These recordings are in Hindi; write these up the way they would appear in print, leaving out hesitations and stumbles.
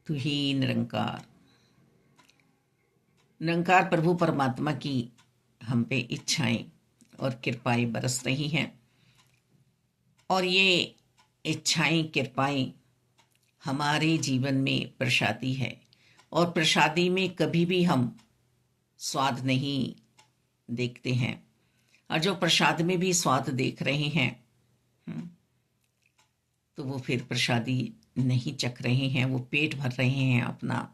तू ही निरंकार। निरंकार प्रभु परमात्मा की हम पे इच्छाएं और कृपाएं बरस रही हैं, और ये इच्छाएं कृपाएं हमारे जीवन में प्रसादी है। और प्रसादी में कभी भी हम स्वाद नहीं देखते हैं, और जो प्रसाद में भी स्वाद देख रहे हैं तो वो फिर प्रसादी नहीं चख रहे हैं, वो पेट भर रहे हैं अपना।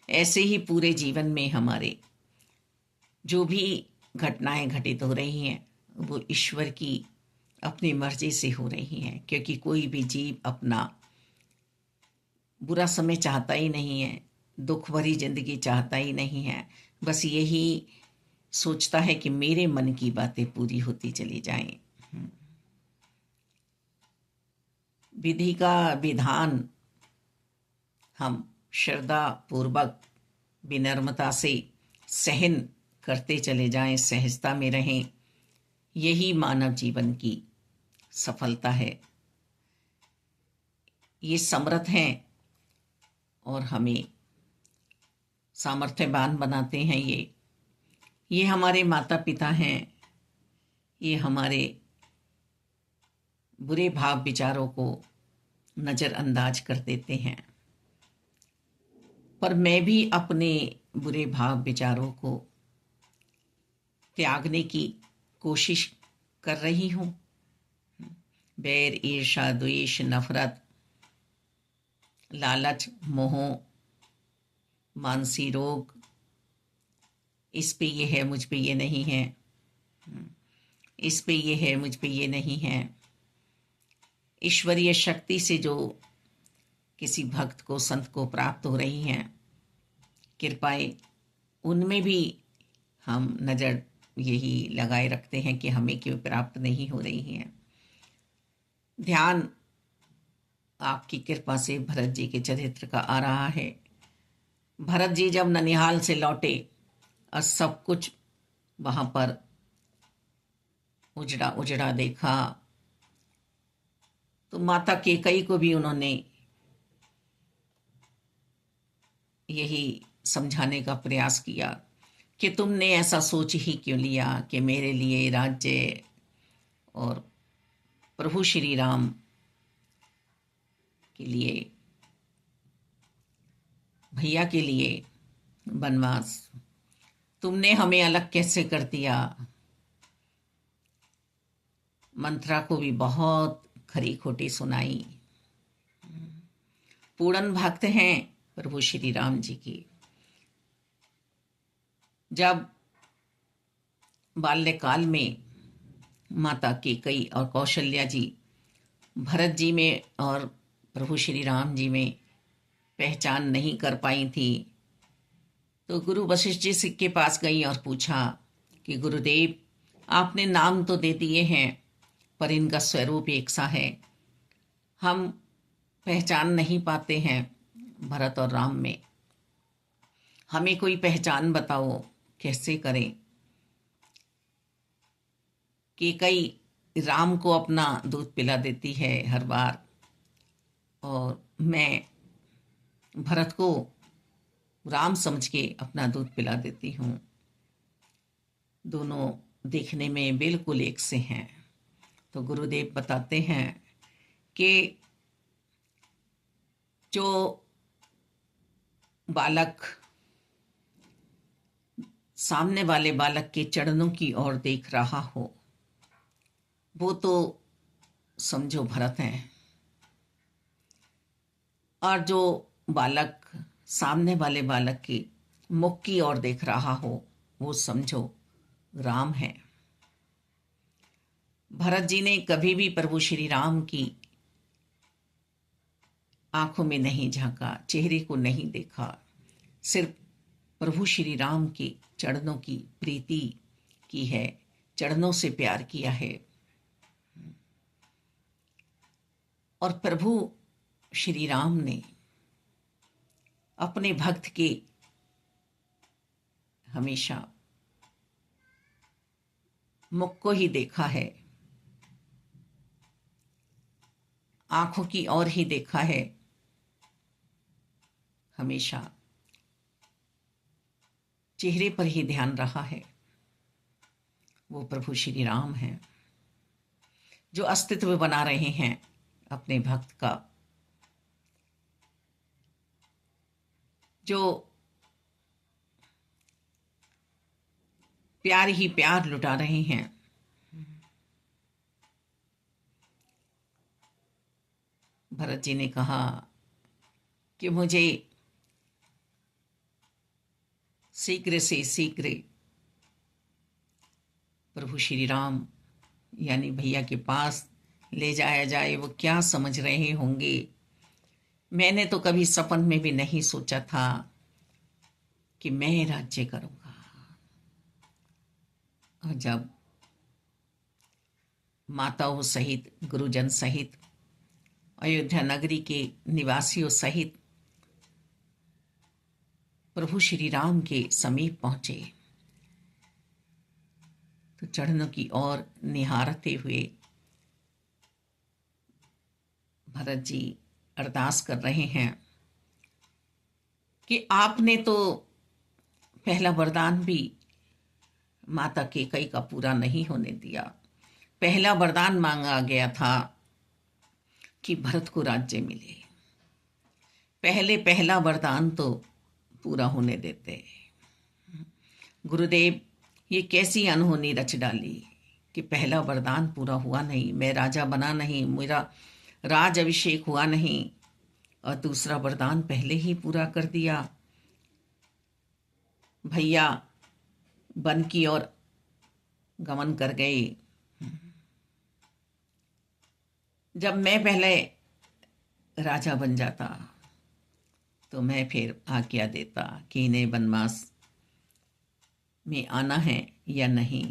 ऐसे ही पूरे जीवन में हमारे जो भी घटनाएं घटित हो रही हैं वो ईश्वर की अपनी मर्जी से हो रही हैं, क्योंकि कोई भी जीव अपना बुरा समय चाहता ही नहीं है, दुख भरी जिंदगी चाहता ही नहीं है। बस यही सोचता है कि मेरे मन की बातें पूरी होती चली जाएं। विधि का विधान हम श्रद्धा पूर्वक विनम्रता से सहन करते चले जाएं, सहजता में रहें। यही मानव जीवन की सफलता है। ये समर्थ हैं और हमें सामर्थ्यवान बनाते हैं। ये हमारे माता पिता हैं। ये हमारे बुरे भाव विचारों को नज़रअंदाज कर देते हैं, पर मैं भी अपने बुरे भाव विचारों को त्यागने की कोशिश कर रही हूँ। बैर, ईर्ष्या, द्वेष, नफरत, लालच, मोह, मानसी रोग, इस पे ये है मुझ पे ये नहीं है, इस पे ये है मुझ पे ये नहीं है। ईश्वरीय शक्ति से जो किसी भक्त को, संत को प्राप्त हो रही हैं कृपाएं, उनमें भी हम नज़र यही लगाए रखते हैं कि हमें क्यों प्राप्त नहीं हो रही हैं। ध्यान आपकी कृपा से भरत जी के चरित्र का आ रहा है। भरत जी जब ननिहाल से लौटे और सब कुछ वहां पर उजड़ा उजड़ा देखा, तो माता केकई को भी उन्होंने यही समझाने का प्रयास किया कि तुमने ऐसा सोच ही क्यों लिया कि मेरे लिए राज्य और प्रभु श्री राम के लिए, भैया के लिए वनवास, तुमने हमें अलग कैसे कर दिया। मंत्रा को भी बहुत खरी खोटी सुनाई। पूर्ण भक्त हैं प्रभु श्री राम जी की। जब बाल्यकाल में माता केकई और कौशल्या जी भरत जी में और प्रभु श्री राम जी में पहचान नहीं कर पाई थी, तो गुरु वशिष्ठ जी के पास गई और पूछा कि गुरुदेव, आपने नाम तो दे दिए हैं पर इनका स्वरूप एक सा है, हम पहचान नहीं पाते हैं भरत और राम में, हमें कोई पहचान बताओ, कैसे करें। केकई राम को अपना दूध पिला देती है हर बार, और मैं भरत को राम समझ के अपना दूध पिला देती हूँ। दोनों देखने में बिल्कुल एक से हैं। तो गुरुदेव बताते हैं कि जो बालक सामने वाले बालक के चरणों की ओर देख रहा हो, वो तो समझो भरत हैं, और जो बालक सामने वाले बालक के मुख की ओर देख रहा हो, वो समझो राम है। भरत जी ने कभी भी प्रभु श्री राम की आंखों में नहीं झांका, चेहरे को नहीं देखा, सिर्फ प्रभु श्री राम के चरणों की प्रीति की है, चरणों से प्यार किया है। और प्रभु श्री राम ने अपने भक्त के हमेशा मुख को ही देखा है, आंखों की ओर ही देखा है, हमेशा चेहरे पर ही ध्यान रहा है वो प्रभु श्री राम हैं, जो अस्तित्व बना रहे हैं अपने भक्त का, जो प्यार ही प्यार लुटा रहे हैं। भरत जी ने कहा कि मुझे शीघ्र से शीघ्र प्रभु श्री राम यानी भैया के पास ले जाया जाए। वो क्या समझ रहे होंगे, मैंने तो कभी सपन में भी नहीं सोचा था कि मैं राज्य करूंगा। और जब माताओं सहित, गुरुजन सहित, अयोध्या नगरी के निवासियों सहित प्रभु श्री राम के समीप पहुंचे तो चरणों की ओर निहारते हुए भरत जी अरदास कर रहे हैं कि आपने तो पहला वरदान भी माता कैकेयी का पूरा नहीं होने दिया। पहला वरदान मांगा गया था कि भरत को राज्य मिले, पहला वरदान तो पूरा होने देते। गुरुदेव, ये कैसी अनहोनी रच डाली कि पहला वरदान पूरा हुआ नहीं, मैं राजा बना नहीं, मेरा राज अभिषेक हुआ नहीं, और दूसरा वरदान पहले ही पूरा कर दिया। भैया वन की ओर गमन कर गए। जब मैं पहले राजा बन जाता तो मैं फिर आज्ञा देता कि इन्हें वनवास में आना है या नहीं।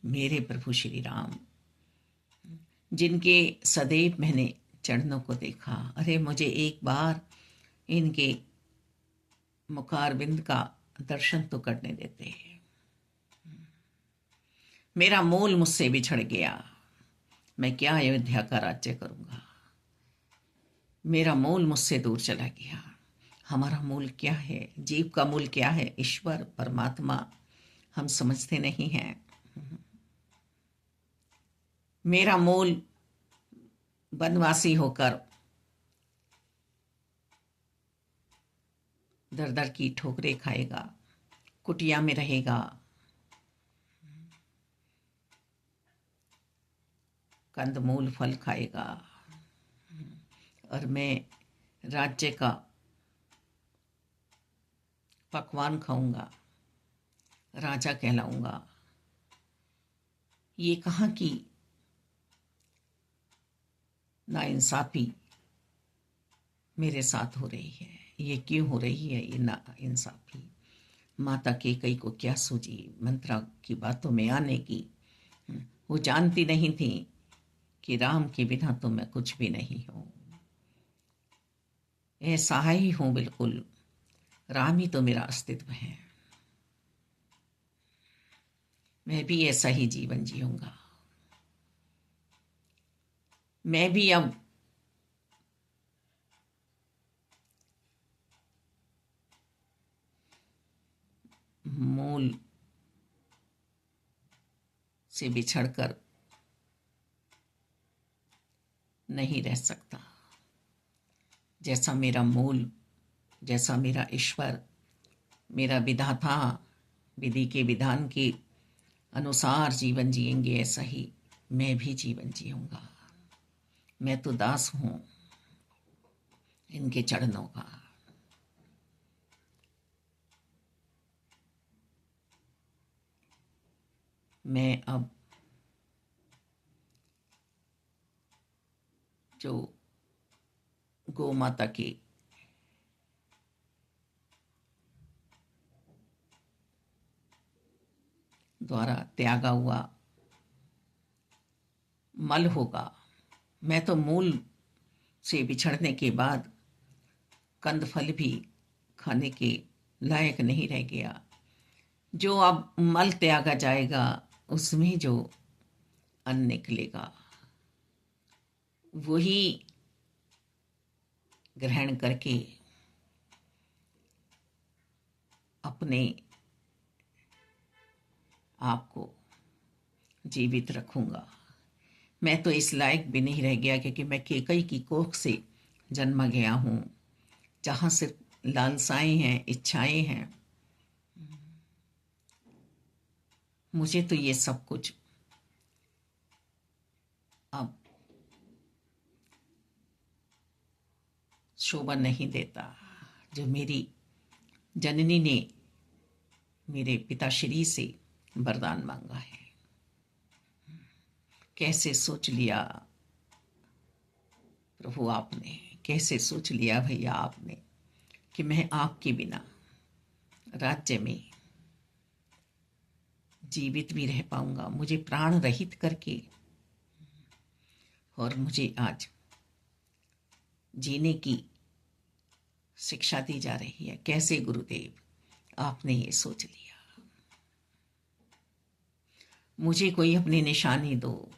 मेरे प्रभु श्री राम, जिनके सदैव मैंने चरणों को देखा, अरे मुझे एक बार इनके मुखारविंद का दर्शन तो करने देते। मेरा मूल मुझसे बिछड़ गया, मैं क्या अयोध्या का राज्य करूंगा। मेरा मूल मुझसे दूर चला गया। हमारा मूल क्या है, जीव का मूल क्या है, ईश्वर परमात्मा, हम समझते नहीं हैं। मेरा मूल वनवासी होकर दर दर की ठोकरें खाएगा, कुटिया में रहेगा, कंदमूल फल खाएगा, और मैं राज्य का पकवान खाऊंगा, राजा कहलाऊंगा। ये कहाँ की नाइंसाफी मेरे साथ हो रही है, ये क्यों हो रही है ये नाइंसाफी। माता कैकेयी को क्या सूझी मंत्रा की बातों में आने की। वो जानती नहीं थी कि राम के बिना तो मैं कुछ भी नहीं हूं, ऐसा ही हूं बिल्कुल, राम ही तो मेरा अस्तित्व है। मैं भी ऐसा ही जीवन जीऊंगा। मैं भी अब मूल से बिछड़कर नहीं रह सकता। जैसा मेरा मूल, जैसा मेरा ईश्वर, मेरा विधाता विधि के विधान के अनुसार जीवन जिएंगे, ऐसा ही मैं भी जीवन जीऊंगा। मैं तो दास हूं इनके चरणों का। मैं अब जो गौ माता के द्वारा त्यागा हुआ मल होगा, मैं तो मूल से बिछड़ने के बाद कंद फल भी खाने के लायक नहीं रह गया। जो अब मल त्यागा जाएगा उसमें जो अन्न निकलेगा वही ग्रहण करके उन्हें आपको जीवित रखूंगा। मैं तो इस लायक भी नहीं रह गया क्योंकि मैं केकई की कोख से जन्मा गया हूँ, जहाँ सिर्फ लालसाएं हैं, इच्छाएं हैं। मुझे तो ये सब कुछ अब शोभा नहीं देता जो मेरी जननी ने मेरे पिताश्री से वरदान मांगा है। कैसे सोच लिया प्रभु आपने, कैसे सोच लिया भैया आपने कि मैं आपके बिना राज्य में जीवित भी रह पाऊंगा, मुझे प्राण रहित करके, और मुझे आज जीने की शिक्षा दी जा रही है। कैसे गुरुदेव आपने ये सोच लिया। मुझे कोई अपनी निशानी दो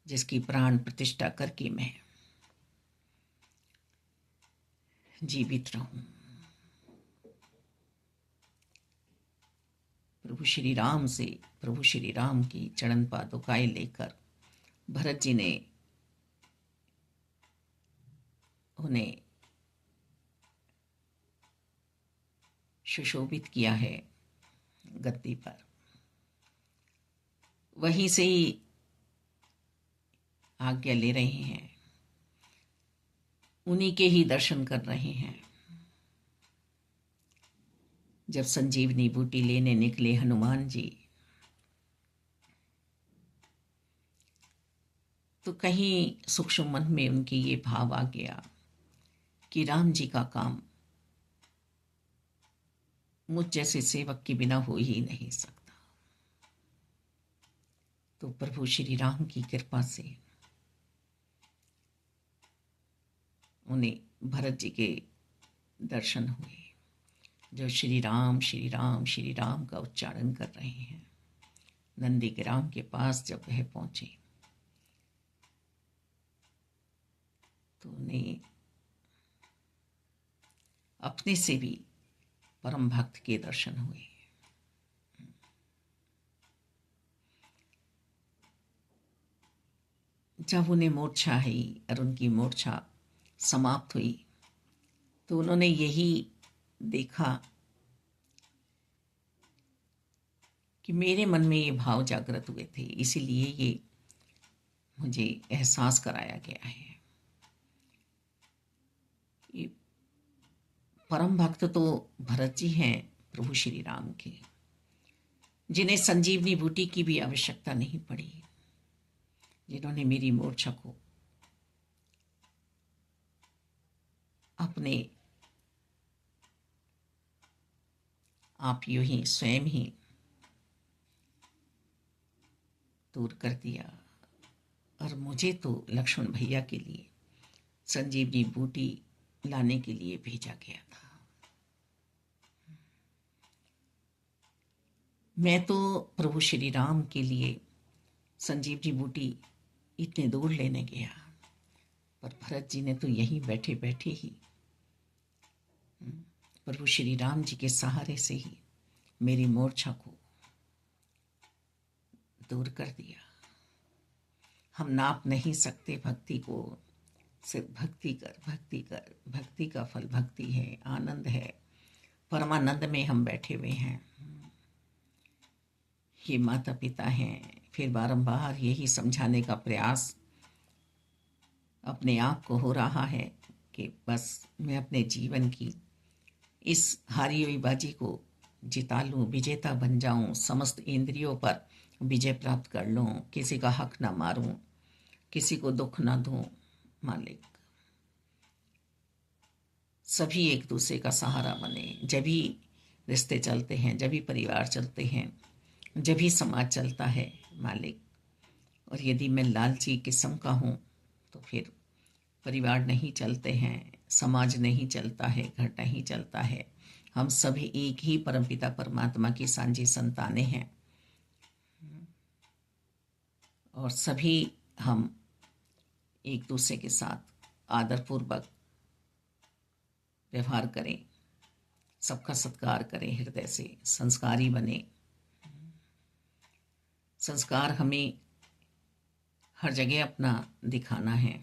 जिसकी प्राण प्रतिष्ठा करके मैं जीवित रहूं। प्रभु श्री राम से, प्रभु श्री राम की चरण पादुकाएं लेकर भरत जी ने उन्हें सुशोभित किया है गद्दी पर। वहीं से ही आज्ञा ले रहे हैं, उन्हीं के ही दर्शन कर रहे हैं। जब संजीवनी बूटी लेने निकले हनुमान जी, तो कहीं सूक्ष्म मन में उनकी ये भाव आ गया कि राम जी का काम मुझ जैसे सेवक के बिना हो ही नहीं सकता। तो प्रभु श्री राम की कृपा से उन्हें भरत जी के दर्शन हुए, जो श्री राम श्री राम श्री राम का उच्चारण कर रहे हैं। नंदी ग्राम के पास जब वह पहुंचे तो उन्हें अपने से भी परम भक्त के दर्शन हुए। जब उन्हें मूर्छा आई और उनकी मूर्छा समाप्त हुई तो उन्होंने यही देखा कि मेरे मन में ये भाव जागृत हुए थे, इसीलिए ये मुझे एहसास कराया गया है। ये परम भक्त तो भरत जी हैं प्रभु श्री राम के, जिन्हें संजीवनी बूटी की भी आवश्यकता नहीं पड़ी, जिन्होंने मेरी मूर्छा को अपने आप यूं ही स्वयं ही दूर कर दिया। और मुझे तो लक्ष्मण भैया के लिए संजीवनी बूटी लाने के लिए भेजा गया था। मैं तो प्रभु श्री राम के लिए संजीवनी बूटी इतने दूर लेने गया, पर भरत जी ने तो यहीं बैठे बैठे ही प्रभु श्री राम जी के सहारे से ही मेरी मूर्छा को दूर कर दिया। हम नाप नहीं सकते भक्ति को, सिर्फ भक्ति कर, भक्ति कर। भक्ति का फल भक्ति है, आनंद है, परमानंद में हम बैठे हुए हैं। ये माता पिता हैं। फिर बारंबार यही समझाने का प्रयास अपने आप को हो रहा है कि बस मैं अपने जीवन की इस हारी हुई बाजी को जिता लूं, विजेता बन जाऊं, समस्त इंद्रियों पर विजय प्राप्त कर लूं, किसी का हक ना मारूं, किसी को दुख ना दूं। मालिक, सभी एक दूसरे का सहारा बने, जब भी रिश्ते चलते हैं, जब भी परिवार चलते हैं, जब भी समाज चलता है मालिक। और यदि मैं लालची किस्म का हूँ तो फिर परिवार नहीं चलते हैं, समाज नहीं चलता है, घर नहीं चलता है। हम सभी एक ही परमपिता परमात्मा की सांझी संतानें हैं और सभी हम एक दूसरे के साथ आदरपूर्वक व्यवहार करें सबका सत्कार करें हृदय से, संस्कारी बने। संस्कार हमें हर जगह अपना दिखाना है।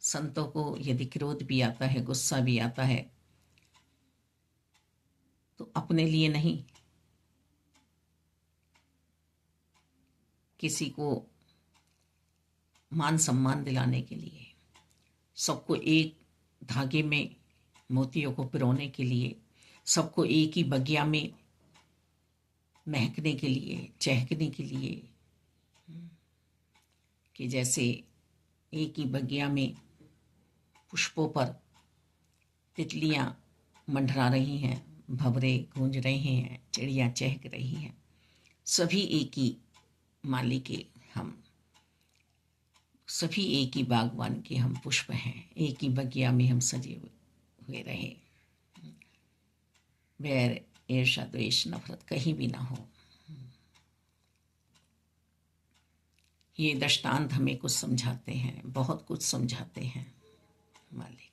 संतों को यदि क्रोध भी आता है, गुस्सा भी आता है, तो अपने लिए नहीं, किसी को मान सम्मान दिलाने के लिए, सबको एक धागे में मोतियों को पिरोने के लिए, सबको एक ही बगिया में महकने के लिए, चहकने के लिए, कि जैसे एक ही बगिया में पुष्पों पर तितलियां मंडरा रही हैं, भंवरे गूंज रहे हैं, चिड़िया चहक रही हैं, सभी एक ही माली के हम, सभी एक ही बागवान के हम पुष्प हैं, एक ही बगिया में हम सजे हुए रहे। बैर, ईर्ष्या, द्वेष, नफरत कहीं भी ना हो। ये दृष्टांत हमें कुछ समझाते हैं, बहुत कुछ समझाते हैं मालिक।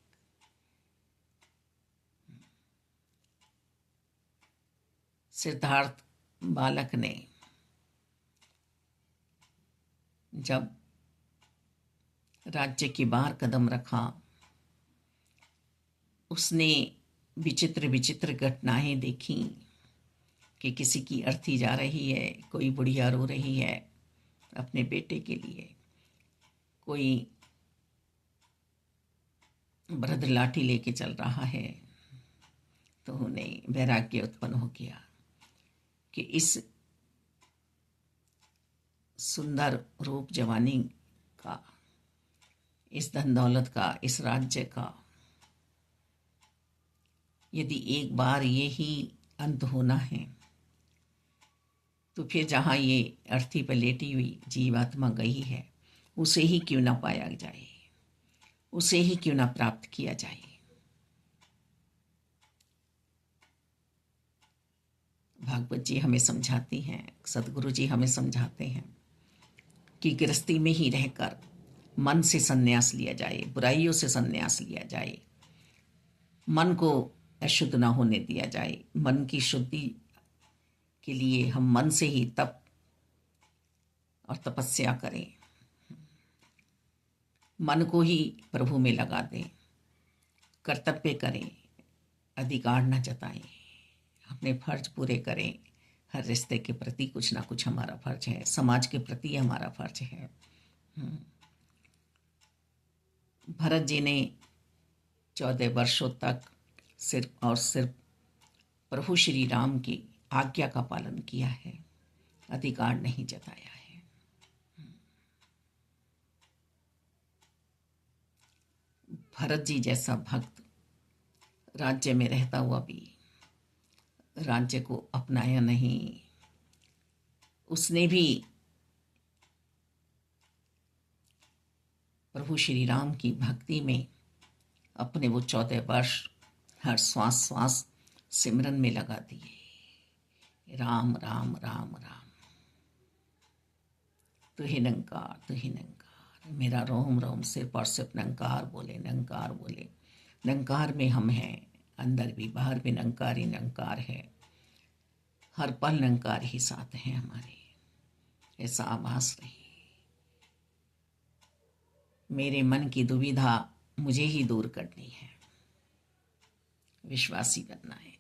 सिद्धार्थ बालक ने जब राज्य के बाहर कदम रखा, उसने विचित्र विचित्र घटनाएं देखी कि किसी की अर्थी जा रही है, कोई बुढ़िया रो रही है अपने बेटे के लिए, कोई वृद्ध लाठी लेके चल रहा है। तो उन्हें वैराग्य उत्पन्न हो गया कि इस सुंदर रूप जवानी का, इस धन दौलत का, इस राज्य का यदि एक बार ये ही अंत होना है, तो फिर जहाँ ये अर्थी पर लेटी हुई जीवात्मा गई है, उसे ही क्यों ना पाया जाए, उसे ही क्यों ना प्राप्त किया जाए। भागवत जी हमें समझाती हैं, सदगुरु जी हमें समझाते हैं कि गृहस्थी में ही रहकर मन से संन्यास लिया जाए, बुराइयों से संन्यास लिया जाए, मन को अशुद्ध ना होने दिया जाए। मन की शुद्धि के लिए हम मन से ही तप और तपस्या करें, मन को ही प्रभु में लगा दें, कर्तव्य करें, अधिकार न जताएं, अपने फर्ज पूरे करें। हर रिश्ते के प्रति कुछ ना कुछ हमारा फर्ज है, समाज के प्रति हमारा फर्ज है। भरत जी ने 14 वर्षों तक सिर्फ और सिर्फ प्रभु श्री राम की आज्ञा का पालन किया है, अधिकार नहीं जताया है। भरत जी जैसा भक्त राज्य में रहता हुआ भी राज्य को अपनाया नहीं। उसने भी प्रभु श्री राम की भक्ति में अपने वो 14 वर्ष हर श्वास श्वास सिमरन में लगा दिए। राम राम राम राम, तू ही नंकार, तू ही नंकार, मेरा रोम रोम सिर पर सिर्फ नंकार बोले, नंकार बोले। नंकार में हम हैं, अंदर भी बाहर भी नंकार ही नंकार है। हर पल नंकार ही साथ है हमारे, ऐसा आभास रही। मेरे मन की दुविधा मुझे ही दूर करनी है, विश्वासी बनना है।